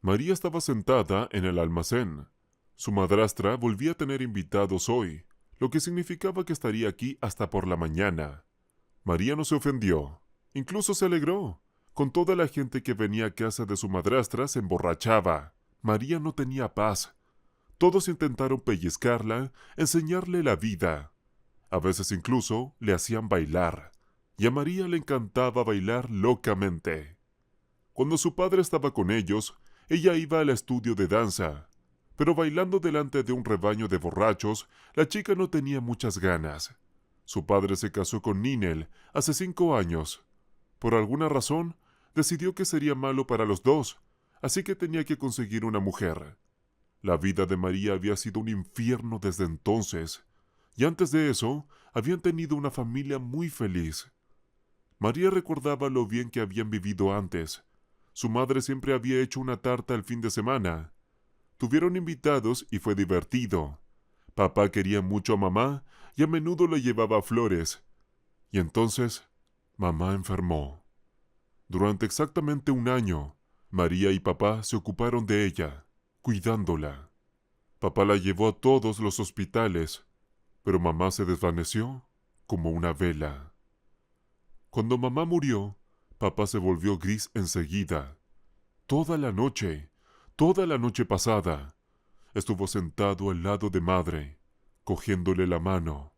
María estaba sentada en el almacén. Su madrastra volvía a tener invitados hoy, lo que significaba que estaría aquí hasta por la mañana. María no se ofendió, incluso se alegró. Con toda la gente que venía a casa de su madrastra se emborrachaba. María no tenía paz. Todos intentaron pellizcarla, enseñarle la vida. A veces incluso le hacían bailar. Y a María le encantaba bailar locamente. Cuando su padre estaba con ellos, ella iba al estudio de danza. Pero bailando delante de un rebaño de borrachos, la chica no tenía muchas ganas. Su padre se casó con Ninel hace 5 años. Por alguna razón, decidió que sería malo para los dos, así que tenía que conseguir una mujer. La vida de María había sido un infierno desde entonces, y antes de eso, habían tenido una familia muy feliz. María recordaba lo bien que habían vivido antes. Su madre siempre había hecho una tarta el fin de semana. Tuvieron invitados y fue divertido. Papá quería mucho a mamá y a menudo le llevaba flores. Y entonces, mamá enfermó. Durante exactamente 1 año, María y papá se ocuparon de ella, cuidándola. Papá la llevó a todos los hospitales, pero mamá se desvaneció como una vela. Cuando mamá murió, papá se volvió gris enseguida. Toda la noche pasada, estuvo sentado al lado de madre, cogiéndole la mano.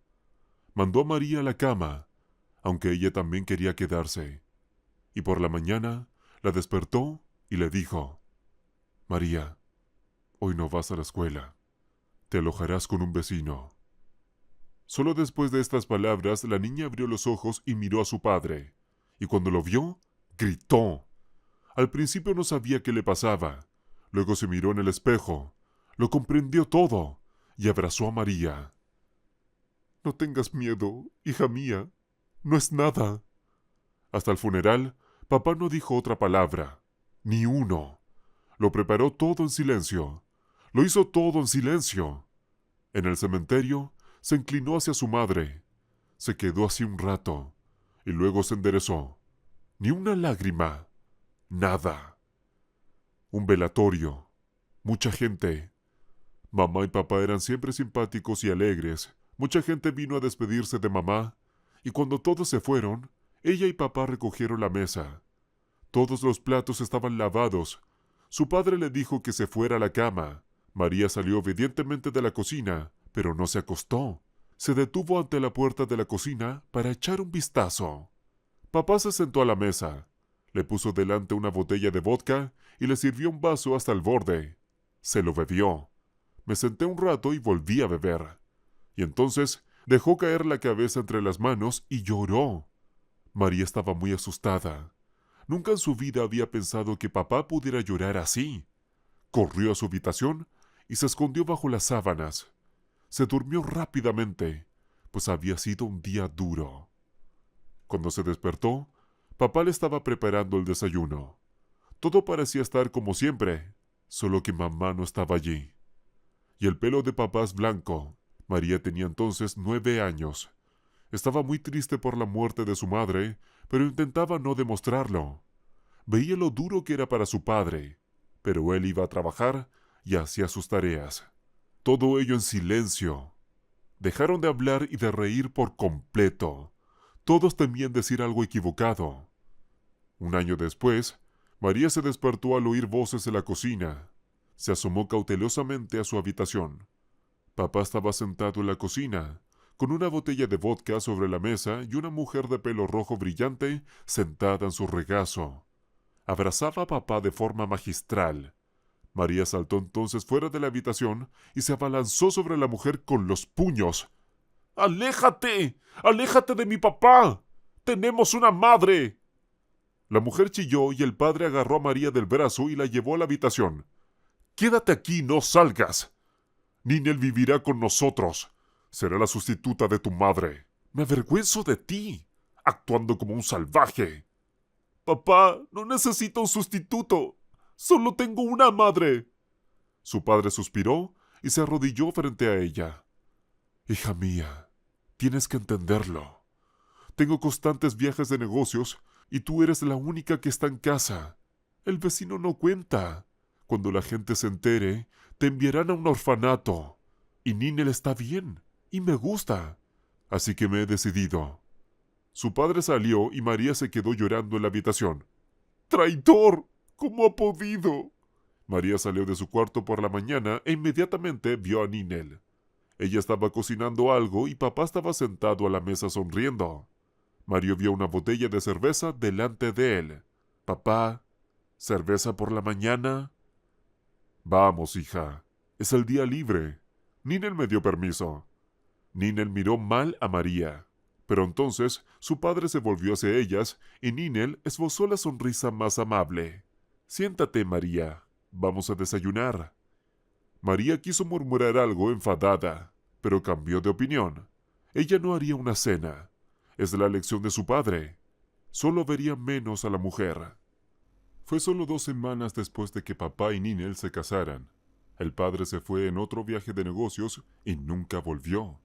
Mandó a María a la cama, aunque ella también quería quedarse. Y por la mañana la despertó y le dijo: María, hoy no vas a la escuela. Te alojarás con un vecino. Solo después de estas palabras, la niña abrió los ojos y miró a su padre. Y cuando lo vio, gritó. Al principio no sabía qué le pasaba. Luego se miró en el espejo, lo comprendió todo y abrazó a María. No tengas miedo, hija mía. No es nada. Hasta el funeral, papá no dijo otra palabra, ni uno. Lo preparó todo en silencio. Lo hizo todo en silencio. En el cementerio, se inclinó hacia su madre. Se quedó así un rato, y luego se enderezó. Ni una lágrima. Nada. Un velatorio. Mucha gente. Mamá y papá eran siempre simpáticos y alegres. Mucha gente vino a despedirse de mamá, y cuando todos se fueron, ella y papá recogieron la mesa. Todos los platos estaban lavados. Su padre le dijo que se fuera a la cama. María salió obedientemente de la cocina, pero no se acostó. Se detuvo ante la puerta de la cocina para echar un vistazo. Papá se sentó a la mesa. Le puso delante una botella de vodka y le sirvió un vaso hasta el borde. Se lo bebió. Me senté un rato y volví a beber. Y entonces dejó caer la cabeza entre las manos y lloró. María estaba muy asustada. Nunca en su vida había pensado que papá pudiera llorar así. Corrió a su habitación y se escondió bajo las sábanas. Se durmió rápidamente, pues había sido un día duro. Cuando se despertó, papá le estaba preparando el desayuno. Todo parecía estar como siempre, solo que mamá no estaba allí. Y el pelo de papá es blanco. María tenía entonces 9 años. Estaba muy triste por la muerte de su madre, pero intentaba no demostrarlo. Veía lo duro que era para su padre, pero él iba a trabajar y hacía sus tareas. Todo ello en silencio. Dejaron de hablar y de reír por completo. Todos temían decir algo equivocado. 1 año después, María se despertó al oír voces en la cocina. Se asomó cautelosamente a su habitación. Papá estaba sentado en la cocina, con una botella de vodka sobre la mesa y una mujer de pelo rojo brillante sentada en su regazo. Abrazaba a papá de forma magistral. María saltó entonces fuera de la habitación y se abalanzó sobre la mujer con los puños. ¡Aléjate! ¡Aléjate de mi papá! ¡Tenemos una madre! La mujer chilló y el padre agarró a María del brazo y la llevó a la habitación. ¡Quédate aquí, no salgas! Ninel vivirá con nosotros. Será la sustituta de tu madre. Me avergüenzo de ti, actuando como un salvaje. Papá, no necesito un sustituto. Solo tengo una madre. Su padre suspiró y se arrodilló frente a ella. Hija mía, tienes que entenderlo. Tengo constantes viajes de negocios y tú eres la única que está en casa. El vecino no cuenta. Cuando la gente se entere, te enviarán a un orfanato. Y Ninel está bien, y me gusta. Así que me he decidido. Su padre salió y María se quedó llorando en la habitación. ¡Traidor! ¿Cómo ha podido? María salió de su cuarto por la mañana e inmediatamente vio a Ninel. Ella estaba cocinando algo y papá estaba sentado a la mesa sonriendo. Mario vio una botella de cerveza delante de él. «Papá, ¿cerveza por la mañana?» «Vamos, hija. Es el día libre. Ninel me dio permiso». Ninel miró mal a María. Pero entonces su padre se volvió hacia ellas y Ninel esbozó la sonrisa más amable. «Siéntate, María. Vamos a desayunar». María quiso murmurar algo enfadada, pero cambió de opinión. Ella no haría una cena. Es la elección de su padre. Solo vería menos a la mujer. Fue solo 2 semanas después de que papá y Ninel se casaran. El padre se fue en otro viaje de negocios y nunca volvió.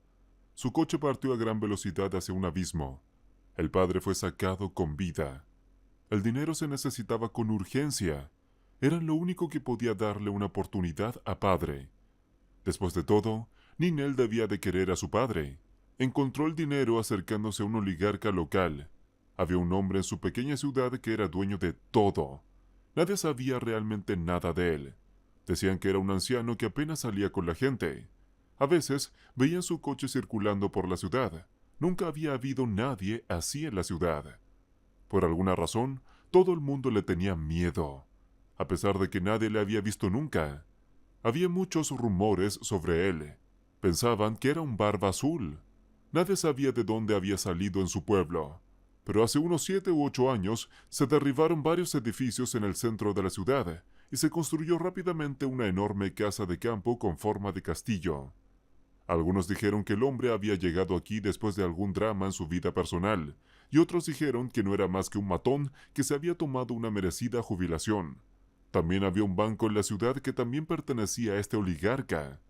Su coche partió a gran velocidad hacia un abismo. El padre fue sacado con vida. El dinero se necesitaba con urgencia. Era lo único que podía darle una oportunidad a padre. Después de todo, Ninel debía de querer a su padre. Encontró el dinero acercándose a un oligarca local. Había un hombre en su pequeña ciudad que era dueño de todo. Nadie sabía realmente nada de él. Decían que era un anciano que apenas salía con la gente. A veces veían su coche circulando por la ciudad. Nunca había habido nadie así en la ciudad. Por alguna razón, todo el mundo le tenía miedo, a pesar de que nadie le había visto nunca. Había muchos rumores sobre él. Pensaban que era un barba azul. Nadie sabía de dónde había salido en su pueblo. Pero hace unos 7 u 8 años se derribaron varios edificios en el centro de la ciudad y se construyó rápidamente una enorme casa de campo con forma de castillo. Algunos dijeron que el hombre había llegado aquí después de algún drama en su vida personal, y otros dijeron que no era más que un matón que se había tomado una merecida jubilación. También había un banco en la ciudad que también pertenecía a este oligarca.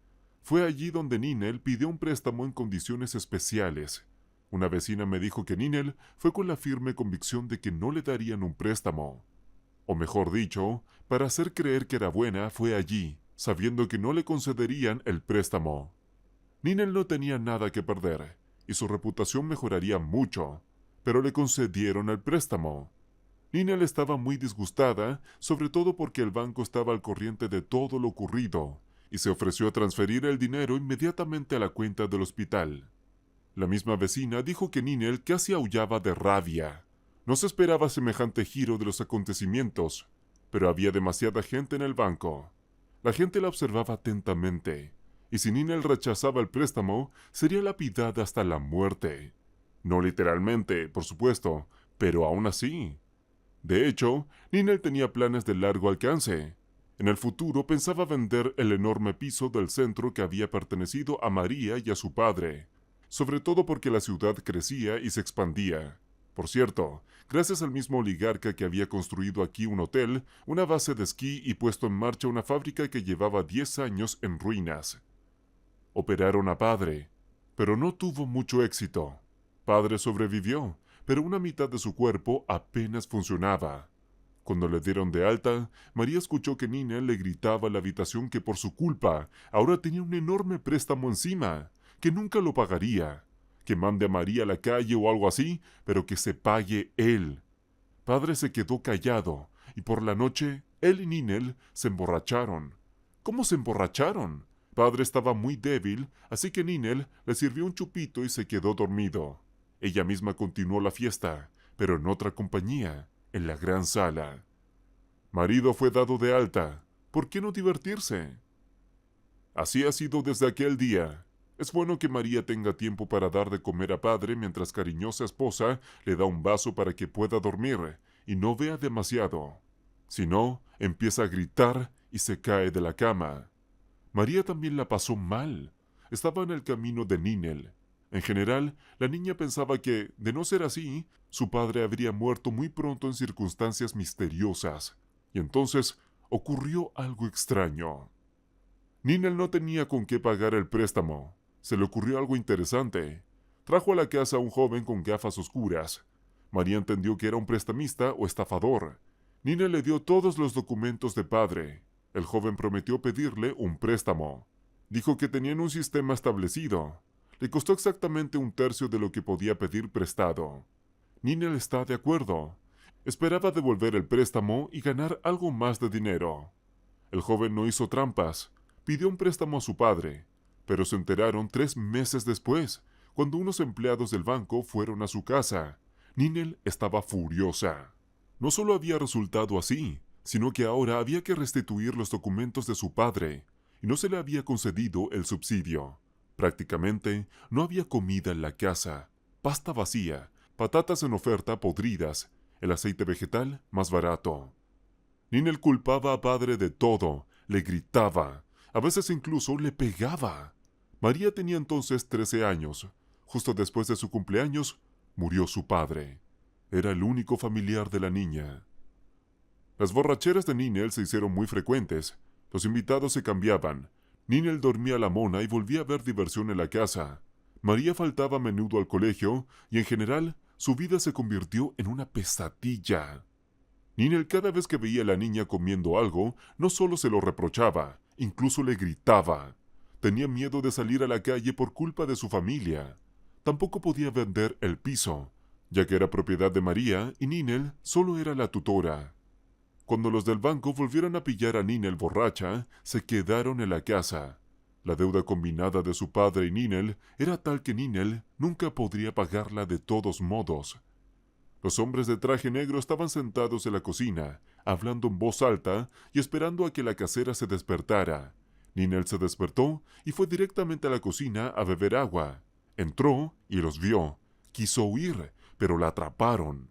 Fue allí donde Ninel pidió un préstamo en condiciones especiales. Una vecina me dijo que Ninel fue con la firme convicción de que no le darían un préstamo. O mejor dicho, para hacer creer que era buena, fue allí, sabiendo que no le concederían el préstamo. Ninel no tenía nada que perder, y su reputación mejoraría mucho, pero le concedieron el préstamo. Ninel estaba muy disgustada, sobre todo porque el banco estaba al corriente de todo lo ocurrido, y se ofreció a transferir el dinero inmediatamente a la cuenta del hospital. La misma vecina dijo que Ninel casi aullaba de rabia. No se esperaba semejante giro de los acontecimientos, pero había demasiada gente en el banco. La gente la observaba atentamente, y si Ninel rechazaba el préstamo, sería lapidada hasta la muerte. No literalmente, por supuesto, pero aún así. De hecho, Ninel tenía planes de largo alcance. En el futuro pensaba vender el enorme piso del centro que había pertenecido a María y a su padre, sobre todo porque la ciudad crecía y se expandía. Por cierto, gracias al mismo oligarca que había construido aquí un hotel, una base de esquí y puesto en marcha una fábrica que llevaba 10 años en ruinas. Operaron a padre, pero no tuvo mucho éxito. Padre sobrevivió, pero una mitad de su cuerpo apenas funcionaba. Cuando le dieron de alta, María escuchó que Ninel le gritaba a la habitación que por su culpa ahora tenía un enorme préstamo encima, que nunca lo pagaría, que mande a María a la calle o algo así, pero que se pague él. Padre se quedó callado, y por la noche él y Ninel se emborracharon. ¿Cómo se emborracharon? Padre estaba muy débil, así que Ninel le sirvió un chupito y se quedó dormido. Ella misma continuó la fiesta, pero en otra compañía, en la gran sala. Marido fue dado de alta. ¿Por qué no divertirse? Así ha sido desde aquel día. Es bueno que María tenga tiempo para dar de comer a padre mientras cariñosa esposa le da un vaso para que pueda dormir y no vea demasiado. Si no, empieza a gritar y se cae de la cama. María también la pasó mal. Estaba en el camino de Ninel. En general, la niña pensaba que, de no ser así, su padre habría muerto muy pronto en circunstancias misteriosas. Y entonces ocurrió algo extraño. Ninel no tenía con qué pagar el préstamo. Se le ocurrió algo interesante. Trajo a la casa a un joven con gafas oscuras. María entendió que era un prestamista o estafador. Ninel le dio todos los documentos de padre. El joven prometió pedirle un préstamo. Dijo que tenían un sistema establecido. Le costó exactamente un tercio de lo que podía pedir prestado. Ninel está de acuerdo. Esperaba devolver el préstamo y ganar algo más de dinero. El joven no hizo trampas. Pidió un préstamo a su padre, pero se enteraron 3 meses después, cuando unos empleados del banco fueron a su casa. Ninel estaba furiosa. No solo había resultado así, sino que ahora había que restituir los documentos de su padre, y no se le había concedido el subsidio. Prácticamente no había comida en la casa, pasta vacía, patatas en oferta podridas, el aceite vegetal más barato. Ninel culpaba a padre de todo, le gritaba, a veces incluso le pegaba. María tenía entonces 13 años. Justo después de su cumpleaños, murió su padre. Era el único familiar de la niña. Las borracheras de Ninel se hicieron muy frecuentes. Los invitados se cambiaban. Ninel dormía a la mona y volvía a ver diversión en la casa. María faltaba a menudo al colegio y en general su vida se convirtió en una pesadilla. Ninel cada vez que veía a la niña comiendo algo, no solo se lo reprochaba, incluso le gritaba. Tenía miedo de salir a la calle por culpa de su familia. Tampoco podía vender el piso, ya que era propiedad de María y Ninel solo era la tutora. Cuando los del banco volvieron a pillar a Ninel borracha, se quedaron en la casa. La deuda combinada de su padre y Ninel era tal que Ninel nunca podría pagarla de todos modos. Los hombres de traje negro estaban sentados en la cocina, hablando en voz alta y esperando a que la casera se despertara. Ninel se despertó y fue directamente a la cocina a beber agua. Entró y los vio. Quiso huir, pero la atraparon.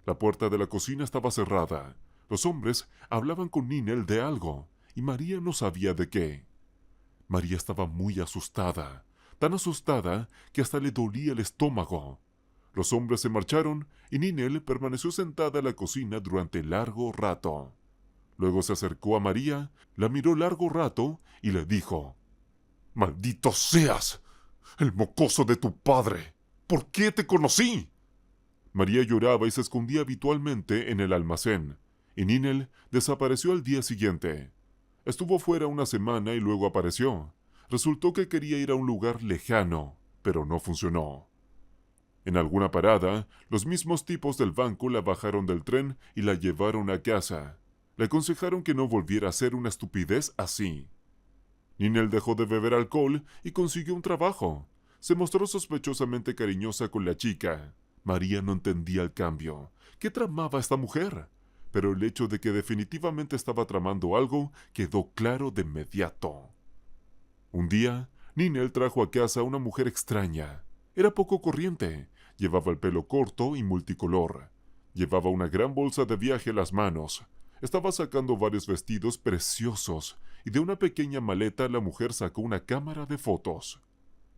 La puerta de la cocina estaba cerrada. Los hombres hablaban con Ninel de algo, y María no sabía de qué. María estaba muy asustada, tan asustada que hasta le dolía el estómago. Los hombres se marcharon y Ninel permaneció sentada en la cocina durante largo rato. Luego se acercó a María, la miró largo rato y le dijo: «¡Maldito seas! ¡El mocoso de tu padre! ¿Por qué te conocí?» María lloraba y se escondía habitualmente en el almacén, y Ninel desapareció al día siguiente. Estuvo fuera una semana y luego apareció. Resultó que quería ir a un lugar lejano, pero no funcionó. En alguna parada, los mismos tipos del banco la bajaron del tren y la llevaron a casa. Le aconsejaron que no volviera a hacer una estupidez así. Ninel dejó de beber alcohol y consiguió un trabajo. Se mostró sospechosamente cariñosa con la chica. María no entendía el cambio. ¿Qué tramaba esta mujer? Pero el hecho de que definitivamente estaba tramando algo quedó claro de inmediato. Un día, Ninel trajo a casa a una mujer extraña. Era poco corriente. Llevaba el pelo corto y multicolor. Llevaba una gran bolsa de viaje en las manos. Estaba sacando varios vestidos preciosos y de una pequeña maleta la mujer sacó una cámara de fotos.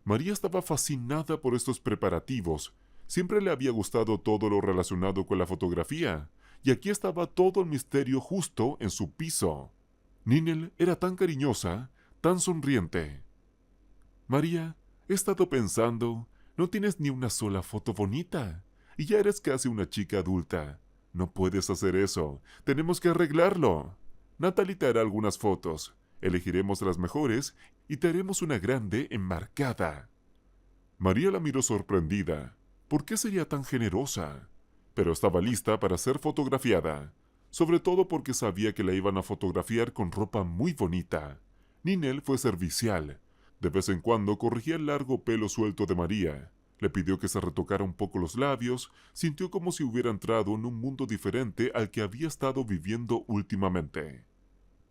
María estaba fascinada por estos preparativos. Siempre le había gustado todo lo relacionado con la fotografía, y aquí estaba todo el misterio justo en su piso. Ninel era tan cariñosa, tan sonriente. «María, he estado pensando, no tienes ni una sola foto bonita, y ya eres casi una chica adulta. No puedes hacer eso, tenemos que arreglarlo. Natalie te hará algunas fotos, elegiremos las mejores y te haremos una grande enmarcada». María la miró sorprendida. ¿Por qué sería tan generosa? Pero estaba lista para ser fotografiada, sobre todo porque sabía que la iban a fotografiar con ropa muy bonita. Ninel fue servicial. De vez en cuando corregía el largo pelo suelto de María. Le pidió que se retocara un poco los labios, sintió como si hubiera entrado en un mundo diferente al que había estado viviendo últimamente.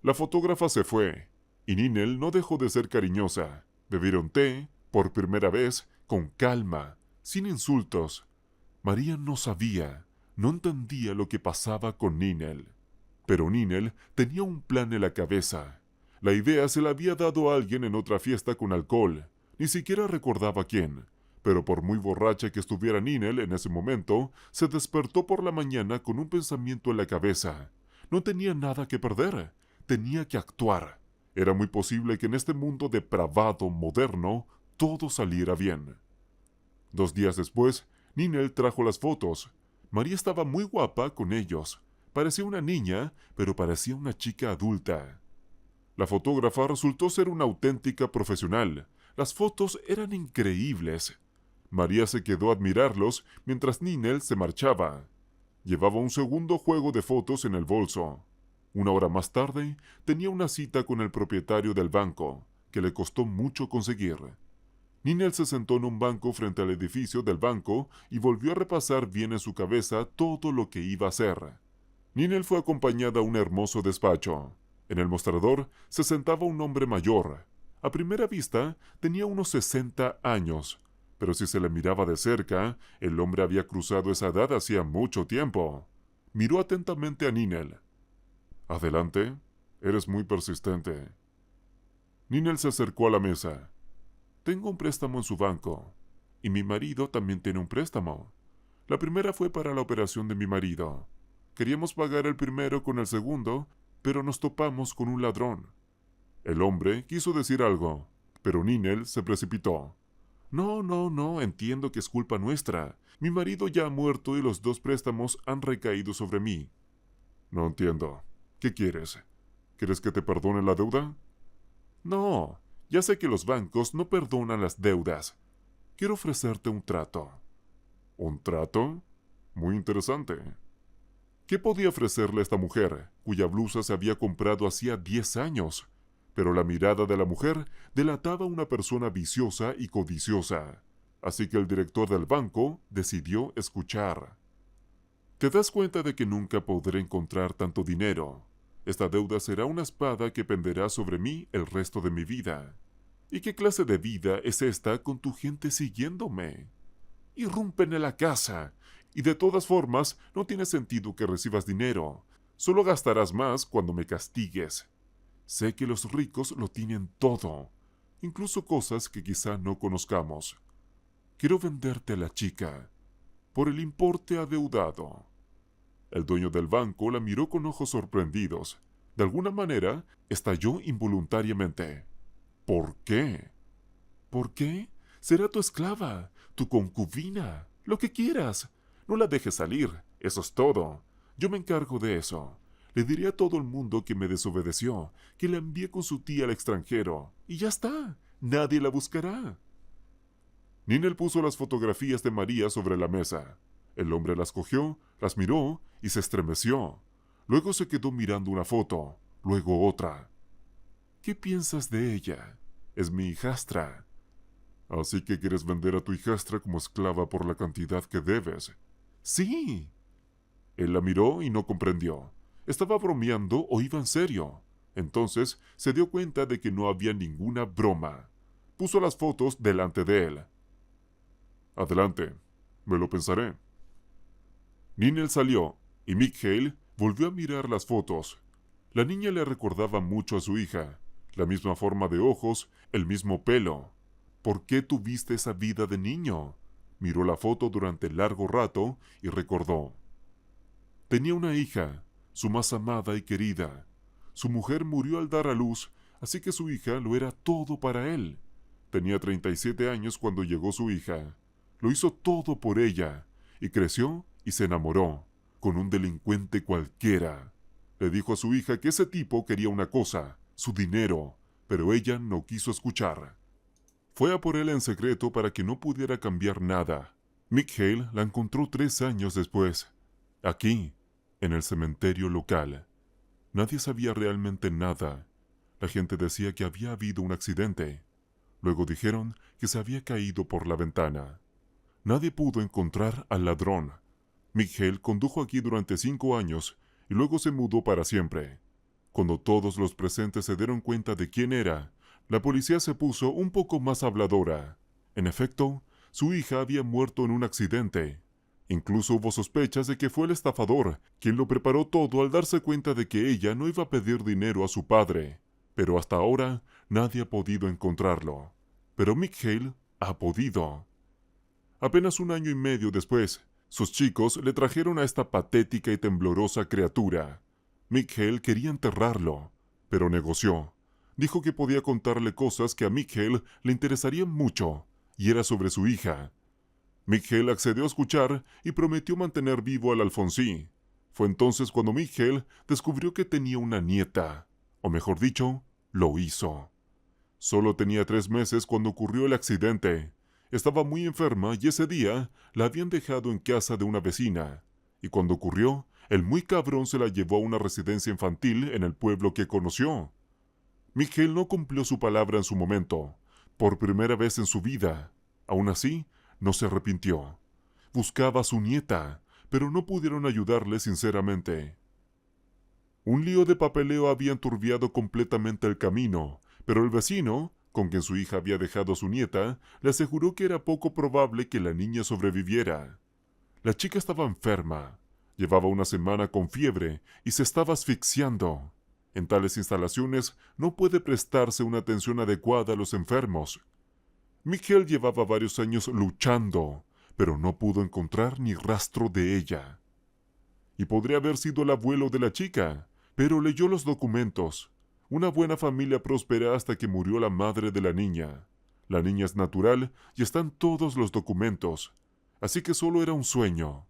La fotógrafa se fue, y Ninel no dejó de ser cariñosa. Bebieron té, por primera vez, con calma, sin insultos. María no sabía, no entendía lo que pasaba con Ninel. Pero Ninel tenía un plan en la cabeza. La idea se la había dado a alguien en otra fiesta con alcohol. Ni siquiera recordaba quién. Pero por muy borracha que estuviera Ninel en ese momento, se despertó por la mañana con un pensamiento en la cabeza. No tenía nada que perder. Tenía que actuar. Era muy posible que en este mundo depravado, moderno, todo saliera bien. 2 días después, Ninel trajo las fotos. María estaba muy guapa con ellos. Parecía una niña, pero parecía una chica adulta. La fotógrafa resultó ser una auténtica profesional. Las fotos eran increíbles. María se quedó a admirarlos mientras Ninel se marchaba. Llevaba un segundo juego de fotos en el bolso. Una hora más tarde, tenía una cita con el propietario del banco, que le costó mucho conseguir. Ninel se sentó en un banco frente al edificio del banco y volvió a repasar bien en su cabeza todo lo que iba a hacer. Ninel fue acompañada a un hermoso despacho. En el mostrador se sentaba un hombre mayor. A primera vista tenía unos 60 años, pero si se le miraba de cerca, el hombre había cruzado esa edad hacía mucho tiempo. Miró atentamente a Ninel. «Adelante, eres muy persistente». Ninel se acercó a la mesa. «Tengo un préstamo en su banco, y mi marido también tiene un préstamo. La primera fue para la operación de mi marido. Queríamos pagar el primero con el segundo, pero nos topamos con un ladrón». El hombre quiso decir algo, pero Ninel se precipitó. No, entiendo que es culpa nuestra. Mi marido ya ha muerto y los 2 préstamos han recaído sobre mí». «No entiendo. ¿Qué quieres? ¿Quieres que te perdone la deuda?» «No, ya sé que los bancos no perdonan las deudas. Quiero ofrecerte un trato». «¿Un trato? Muy interesante». ¿Qué podía ofrecerle esta mujer, cuya blusa se había comprado hacía 10 años? Pero la mirada de la mujer delataba a una persona viciosa y codiciosa. Así que el director del banco decidió escuchar. «¿Te das cuenta de que nunca podré encontrar tanto dinero? Esta deuda será una espada que penderá sobre mí el resto de mi vida. ¿Y qué clase de vida es esta con tu gente siguiéndome? Irrumpen en la casa, y de todas formas no tiene sentido que recibas dinero. Solo gastarás más cuando me castigues. Sé que los ricos lo tienen todo, incluso cosas que quizá no conozcamos. Quiero venderte a la chica, por el importe adeudado». El dueño del banco la miró con ojos sorprendidos. De alguna manera, estalló involuntariamente. «¿Por qué?» «¿Por qué? Será tu esclava, tu concubina, lo que quieras. No la dejes salir, eso es todo. Yo me encargo de eso. Le diré a todo el mundo que me desobedeció, que la envié con su tía al extranjero, y ya está, nadie la buscará». Ninel puso las fotografías de María sobre la mesa. El hombre las cogió, las miró y se estremeció. Luego se quedó mirando una foto, luego otra. «¿Qué piensas de ella? Es mi hijastra». «¿Así que quieres vender a tu hijastra como esclava por la cantidad que debes?» «Sí». Él la miró y no comprendió. ¿Estaba bromeando o iba en serio? Entonces se dio cuenta de que no había ninguna broma. Puso las fotos delante de él. «Adelante, me lo pensaré». Ninel salió y Mikhail volvió a mirar las fotos. La niña le recordaba mucho a su hija, la misma forma de ojos, el mismo pelo. «¿Por qué tuviste esa vida de niño?». Miró la foto durante largo rato y recordó. Tenía una hija, su más amada y querida. Su mujer murió al dar a luz, así que su hija lo era todo para él. Tenía 37 años cuando llegó su hija. Lo hizo todo por ella, y creció y se enamoró, con un delincuente cualquiera. Le dijo a su hija que ese tipo quería una cosa, su dinero, pero ella no quiso escuchar. Fue a por él en secreto para que no pudiera cambiar nada. Mikhail la encontró 3 años después, aquí, en el cementerio local. Nadie sabía realmente nada. La gente decía que había habido un accidente. Luego dijeron que se había caído por la ventana. Nadie pudo encontrar al ladrón. Mikhail condujo aquí durante 5 años y luego se mudó para siempre. Cuando todos los presentes se dieron cuenta de quién era, la policía se puso un poco más habladora. En efecto, su hija había muerto en un accidente. Incluso hubo sospechas de que fue el estafador quien lo preparó todo al darse cuenta de que ella no iba a pedir dinero a su padre. Pero hasta ahora nadie ha podido encontrarlo. Pero Mikhail ha podido. Apenas 1 año y medio después, sus chicos le trajeron a esta patética y temblorosa criatura. Mikhail quería enterrarlo, pero negoció. Dijo que podía contarle cosas que a Mikhail le interesarían mucho, y era sobre su hija. Mikhail accedió a escuchar y prometió mantener vivo al Alfonsí. Fue entonces cuando Mikhail descubrió que tenía una nieta, o mejor dicho, lo hizo. Solo tenía 3 meses cuando ocurrió el accidente. Estaba muy enferma y ese día la habían dejado en casa de una vecina. Y cuando ocurrió, el muy cabrón se la llevó a una residencia infantil en el pueblo que conoció. Miguel no cumplió su palabra en su momento, por primera vez en su vida. Aún así, no se arrepintió. Buscaba a su nieta, pero no pudieron ayudarle sinceramente. Un lío de papeleo había enturbiado completamente el camino, pero el vecino, con quien su hija había dejado a su nieta, le aseguró que era poco probable que la niña sobreviviera. La chica estaba enferma, llevaba una semana con fiebre y se estaba asfixiando. En tales instalaciones no puede prestarse una atención adecuada a los enfermos. Miguel llevaba varios años luchando, pero no pudo encontrar ni rastro de ella. Y podría haber sido el abuelo de la chica, pero leyó los documentos. Una buena familia próspera hasta que murió la madre de la niña. La niña es natural y están todos los documentos. Así que solo era un sueño.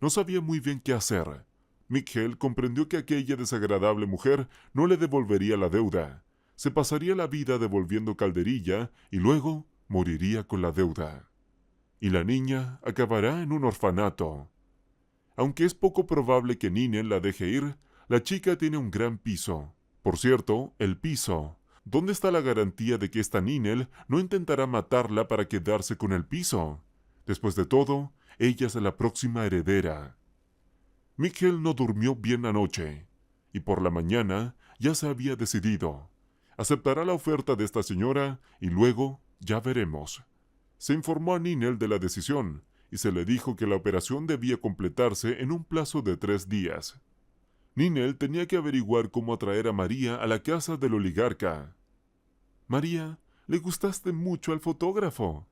No sabía muy bien qué hacer. Miguel comprendió que aquella desagradable mujer no le devolvería la deuda. Se pasaría la vida devolviendo calderilla y luego moriría con la deuda. Y la niña acabará en un orfanato. Aunque es poco probable que Ninel la deje ir, la chica tiene un gran piso. Por cierto, el piso. ¿Dónde está la garantía de que esta Ninel no intentará matarla para quedarse con el piso? Después de todo, ella es la próxima heredera. Miguel no durmió bien anoche, y por la mañana ya se había decidido. Aceptará la oferta de esta señora y luego ya veremos. Se informó a Ninel de la decisión y se le dijo que la operación debía completarse en un plazo de 3 días. Ninel tenía que averiguar cómo atraer a María a la casa del oligarca. María, le gustaste mucho al fotógrafo.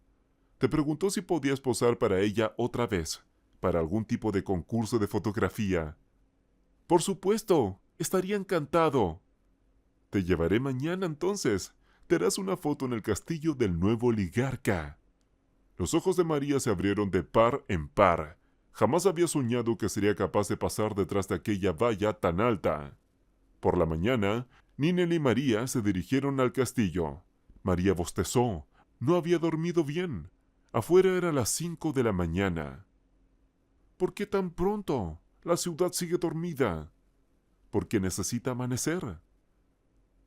Te preguntó si podías posar para ella otra vez, para algún tipo de concurso de fotografía. Por supuesto, estaría encantado. Te llevaré mañana entonces. Te harás una foto en el castillo del nuevo oligarca. Los ojos de María se abrieron de par en par. Jamás había soñado que sería capaz de pasar detrás de aquella valla tan alta. Por la mañana, Ninel y María se dirigieron al castillo. María bostezó. No había dormido bien. Afuera era las 5 de la mañana. ¿Por qué tan pronto? La ciudad sigue dormida. Porque necesita amanecer.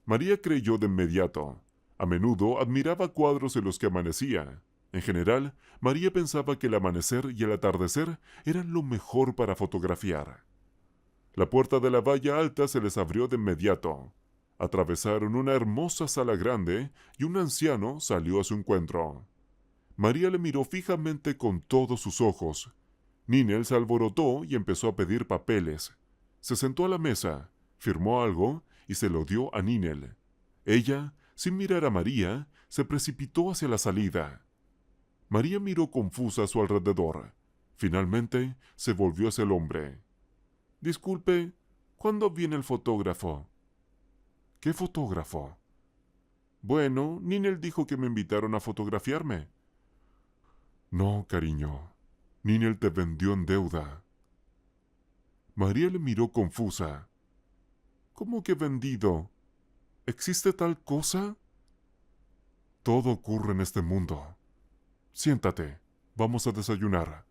María creyó de inmediato. A menudo admiraba cuadros en los que amanecía. En general, María pensaba que el amanecer y el atardecer eran lo mejor para fotografiar. La puerta de la valla alta se les abrió de inmediato. Atravesaron una hermosa sala grande y un anciano salió a su encuentro. María le miró fijamente con todos sus ojos. Ninel se alborotó y empezó a pedir papeles. Se sentó a la mesa, firmó algo y se lo dio a Ninel. Ella, sin mirar a María, se precipitó hacia la salida. María miró confusa a su alrededor. Finalmente, se volvió hacia el hombre. Disculpe, ¿cuándo viene el fotógrafo? ¿Qué fotógrafo? Bueno, Ninel dijo que me invitaron a fotografiarme. No, cariño. Ninel te vendió en deuda. María le miró confusa. ¿Cómo que vendido? ¿Existe tal cosa? Todo ocurre en este mundo. Siéntate, vamos a desayunar.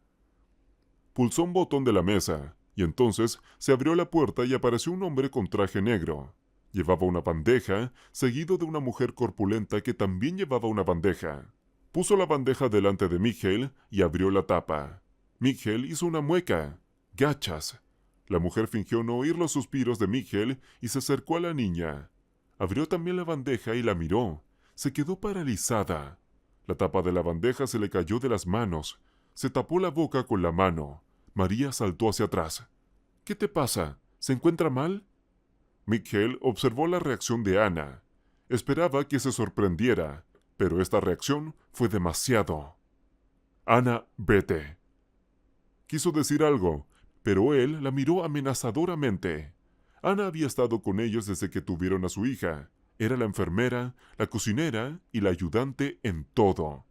Pulsó un botón de la mesa, y entonces se abrió la puerta y apareció un hombre con traje negro. Llevaba una bandeja, seguido de una mujer corpulenta que también llevaba una bandeja. Puso la bandeja delante de Miguel y abrió la tapa. Miguel hizo una mueca. ¡Gachas! La mujer fingió no oír los suspiros de Miguel y se acercó a la niña. Abrió también la bandeja y la miró. Se quedó paralizada. La tapa de la bandeja se le cayó de las manos. Se tapó la boca con la mano. María saltó hacia atrás. ¿Qué te pasa? ¿Se encuentra mal? Miguel observó la reacción de Ana. Esperaba que se sorprendiera, pero esta reacción fue demasiado. Ana, vete. Quiso decir algo, pero él la miró amenazadoramente. Ana había estado con ellos desde que tuvieron a su hija. Era la enfermera, la cocinera y la ayudante en todo.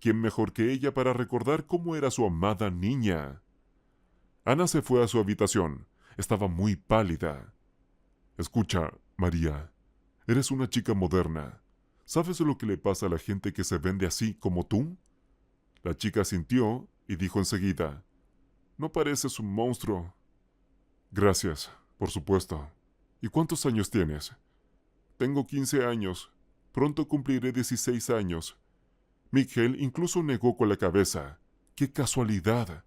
¿Quién mejor que ella para recordar cómo era su amada niña? Ana se fue a su habitación. Estaba muy pálida. Escucha, María. Eres una chica moderna. ¿Sabes lo que le pasa a la gente que se vende así como tú? La chica asintió y dijo enseguida: No pareces un monstruo. Gracias, por supuesto. ¿Y cuántos años tienes? Tengo 15 años. Pronto cumpliré 16 años. Miguel incluso negó con la cabeza. ¡Qué casualidad!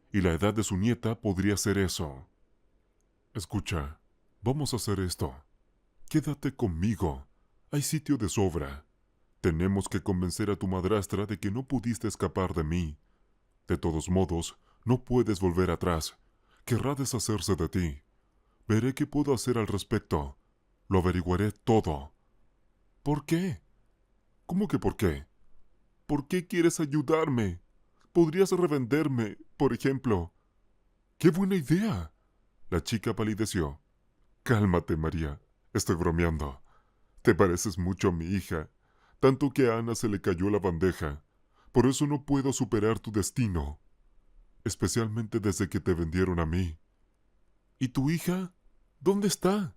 Y la edad de su nieta podría ser eso. Escucha, vamos a hacer esto. Quédate conmigo. Hay sitio de sobra. Tenemos que convencer a tu madrastra de que no pudiste escapar de mí. De todos modos, no puedes volver atrás. Querrá deshacerse de ti. Veré qué puedo hacer al respecto. Lo averiguaré todo. ¿Por qué? ¿Cómo que por qué? ¿Por qué quieres ayudarme? Podrías revenderme, por ejemplo. ¡Qué buena idea! La chica palideció. Cálmate, María. Estoy bromeando. Te pareces mucho a mi hija, tanto que a Ana se le cayó la bandeja. Por eso no puedo superar tu destino, especialmente desde que te vendieron a mí. ¿Y tu hija? ¿Dónde está?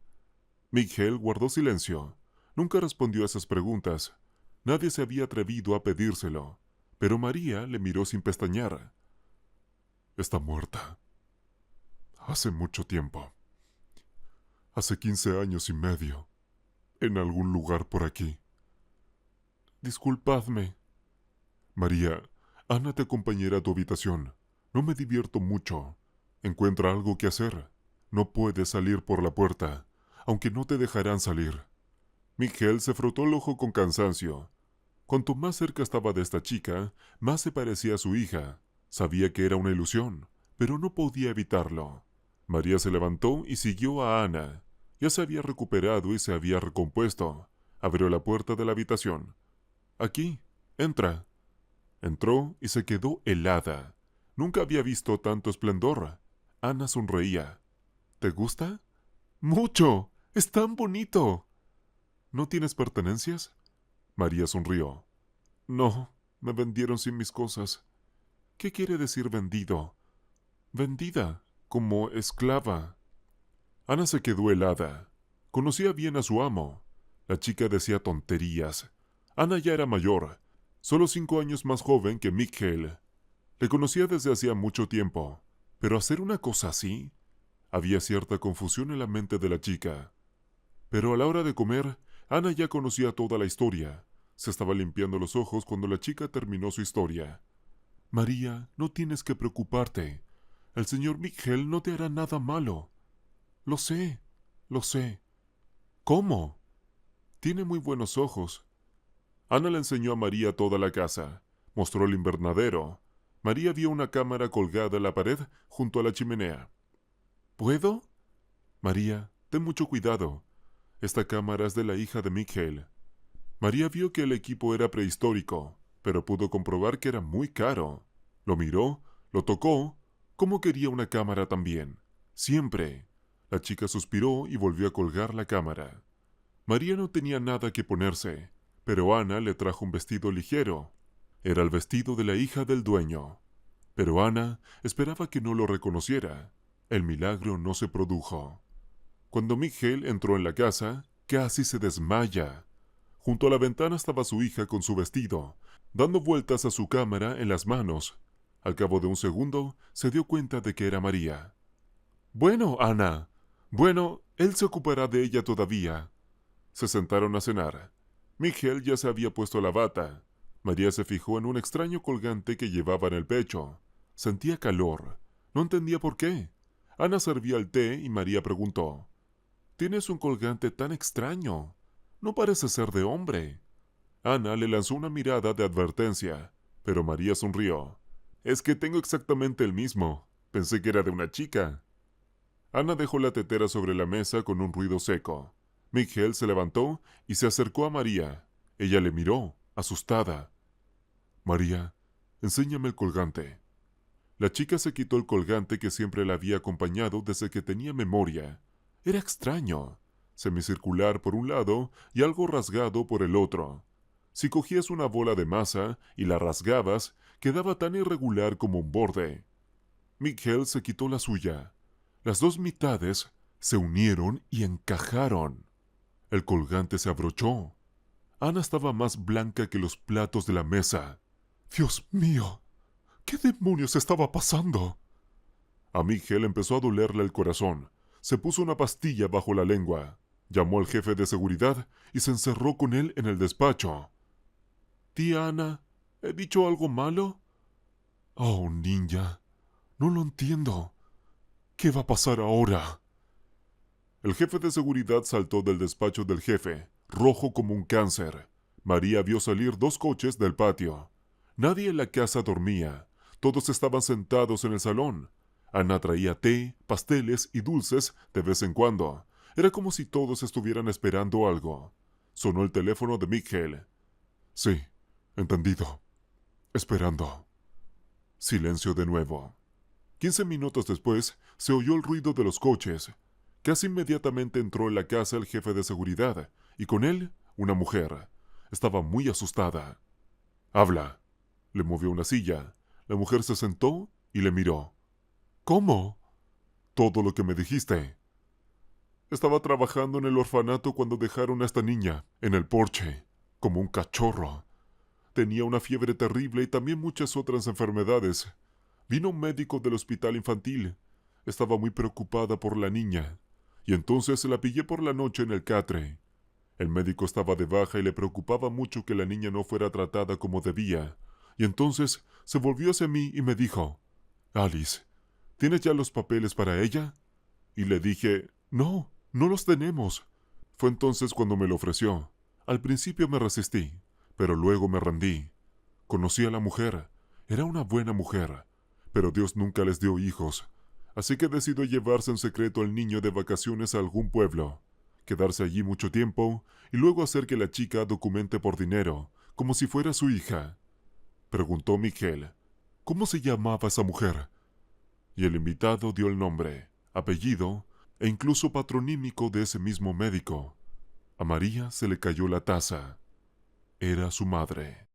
Miguel guardó silencio. Nunca respondió a esas preguntas. Nadie se había atrevido a pedírselo, pero María le miró sin pestañear. Está muerta. Hace mucho tiempo. Hace 15 años y medio. En algún lugar por aquí. Disculpadme. María, Ana te acompañará a tu habitación. No me divierto mucho. Encuentra algo que hacer. No puedes salir por la puerta, aunque no te dejarán salir. Miguel se frotó el ojo con cansancio. Cuanto más cerca estaba de esta chica, más se parecía a su hija. Sabía que era una ilusión, pero no podía evitarlo. María se levantó y siguió a Ana. Ya se había recuperado y se había recompuesto. Abrió la puerta de la habitación. Aquí, entra. Entró y se quedó helada. Nunca había visto tanto esplendor. Ana sonreía. ¿Te gusta? ¡Mucho! ¡Es tan bonito! ¿No tienes pertenencias? María sonrió. No, me vendieron sin mis cosas. ¿Qué quiere decir vendido? Vendida, como esclava. Ana se quedó helada. Conocía bien a su amo. La chica decía tonterías. Ana ya era mayor, solo 5 años más joven que Miguel. Le conocía desde hacía mucho tiempo, pero hacer una cosa así... Había cierta confusión en la mente de la chica. Pero a la hora de comer, Ana ya conocía toda la historia. Se estaba limpiando los ojos cuando la chica terminó su historia. María, no tienes que preocuparte. El señor Miguel no te hará nada malo. Lo sé, lo sé. ¿Cómo? Tiene muy buenos ojos. Ana le enseñó a María toda la casa. Mostró el invernadero. María vio una cámara colgada en la pared junto a la chimenea. ¿Puedo? María, ten mucho cuidado. Esta cámara es de la hija de Miguel. María vio que el equipo era prehistórico, pero pudo comprobar que era muy caro. Lo miró, lo tocó. ¿Cómo quería una cámara también? Siempre. La chica suspiró y volvió a colgar la cámara. María no tenía nada que ponerse, pero Ana le trajo un vestido ligero. Era el vestido de la hija del dueño. Pero Ana esperaba que no lo reconociera. El milagro no se produjo. Cuando Miguel entró en la casa, casi se desmaya. Junto a la ventana estaba su hija con su vestido, dando vueltas a su cámara en las manos. Al cabo de un segundo, se dio cuenta de que era María. «Bueno, Ana. Bueno, él se ocupará de ella todavía». Se sentaron a cenar. Miguel ya se había puesto la bata. María se fijó en un extraño colgante que llevaba en el pecho. Sentía calor. No entendía por qué. Ana servía el té y María preguntó: «Tienes un colgante tan extraño. No parece ser de hombre». Ana le lanzó una mirada de advertencia, pero María sonrió. «Es que tengo exactamente el mismo. Pensé que era de una chica». Ana dejó la tetera sobre la mesa con un ruido seco. Miguel se levantó y se acercó a María. Ella le miró, asustada. «María, enséñame el colgante». La chica se quitó el colgante que siempre la había acompañado desde que tenía memoria. Era extraño, semicircular por un lado y algo rasgado por el otro. Si cogías una bola de masa y la rasgabas, quedaba tan irregular como un borde. Miguel se quitó la suya. Las dos mitades se unieron y encajaron. El colgante se abrochó. Ana estaba más blanca que los platos de la mesa. ¡Dios mío! ¿Qué demonios estaba pasando? A Miguel empezó a dolerle el corazón. Se puso una pastilla bajo la lengua. Llamó al jefe de seguridad y se encerró con él en el despacho. «Tía Ana, ¿he dicho algo malo?» «Oh, niña, no lo entiendo. ¿Qué va a pasar ahora?» El jefe de seguridad saltó del despacho del jefe, rojo como un cáncer. María vio salir 2 coches del patio. Nadie en la casa dormía. Todos estaban sentados en el salón. Ana traía té, pasteles y dulces de vez en cuando. Era como si todos estuvieran esperando algo. Sonó el teléfono de Miguel. «Sí, entendido. Esperando». Silencio de nuevo. 15 minutos después se oyó el ruido de los coches. Casi inmediatamente entró en la casa el jefe de seguridad, y con él una mujer. Estaba muy asustada. «Habla». Le movió una silla. La mujer se sentó y le miró. «¿Cómo?» «Todo lo que me dijiste». «Estaba trabajando en el orfanato cuando dejaron a esta niña, en el porche, como un cachorro. Tenía una fiebre terrible y también muchas otras enfermedades. Vino un médico del hospital infantil. Estaba muy preocupada por la niña. Y entonces la pillé por la noche en el catre. El médico estaba de baja y le preocupaba mucho que la niña no fuera tratada como debía. Y entonces se volvió hacia mí y me dijo: «Alice, ¿tienes ya los papeles para ella?» Y le dije: «No, no los tenemos». Fue entonces cuando me lo ofreció. Al principio me resistí, pero luego me rendí. Conocí a la mujer. Era una buena mujer, pero Dios nunca les dio hijos. Así que decidió llevarse en secreto al niño de vacaciones a algún pueblo, quedarse allí mucho tiempo y luego hacer que la chica documente por dinero, como si fuera su hija. Preguntó Miguel: «¿Cómo se llamaba esa mujer?» Y el invitado dio el nombre, apellido e incluso patronímico de ese mismo médico. A María se le cayó la taza. Era su madre.